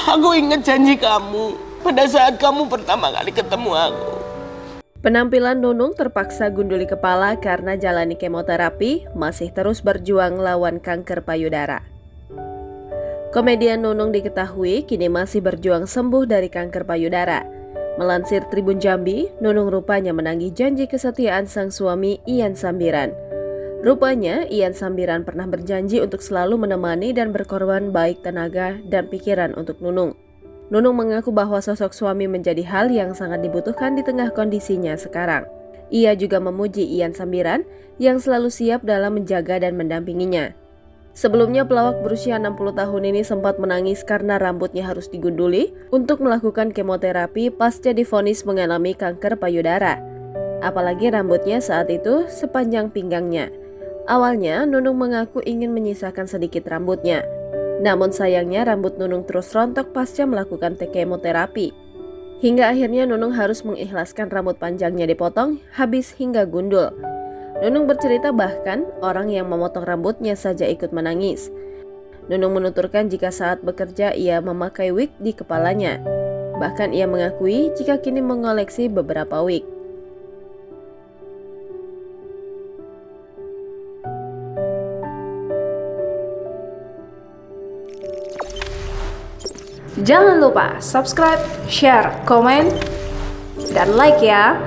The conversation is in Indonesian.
Aku ingat janji kamu pada saat kamu pertama kali ketemu aku. Penampilan Nunung terpaksa gunduli kepala karena jalani kemoterapi, masih terus berjuang lawan kanker payudara. Komedian Nunung diketahui kini masih berjuang sembuh dari kanker payudara. Melansir Tribun Jambi, Nunung rupanya menagih janji kesetiaan sang suami Ian Sambiran. Rupanya Ian Sambiran pernah berjanji untuk selalu menemani dan berkorban baik tenaga dan pikiran untuk Nunung. Nunung mengaku bahwa sosok suami menjadi hal yang sangat dibutuhkan di tengah kondisinya sekarang. Ia juga memuji Ian Sambiran yang selalu siap dalam menjaga dan mendampinginya. Sebelumnya pelawak berusia 60 tahun ini sempat menangis karena rambutnya harus digunduli untuk melakukan kemoterapi pasca divonis mengalami kanker payudara. Apalagi rambutnya saat itu sepanjang pinggangnya. Awalnya Nunung mengaku ingin menyisakan sedikit rambutnya. Namun sayangnya rambut Nunung terus rontok pasca melakukan kemoterapi. Hingga akhirnya Nunung harus mengikhlaskan rambut panjangnya dipotong habis hingga gundul. Nunung bercerita bahkan orang yang memotong rambutnya saja ikut menangis. Nunung menuturkan jika saat bekerja ia memakai wig di kepalanya. Bahkan ia mengakui jika kini mengoleksi beberapa wig. Jangan lupa subscribe, share, komen, dan like ya.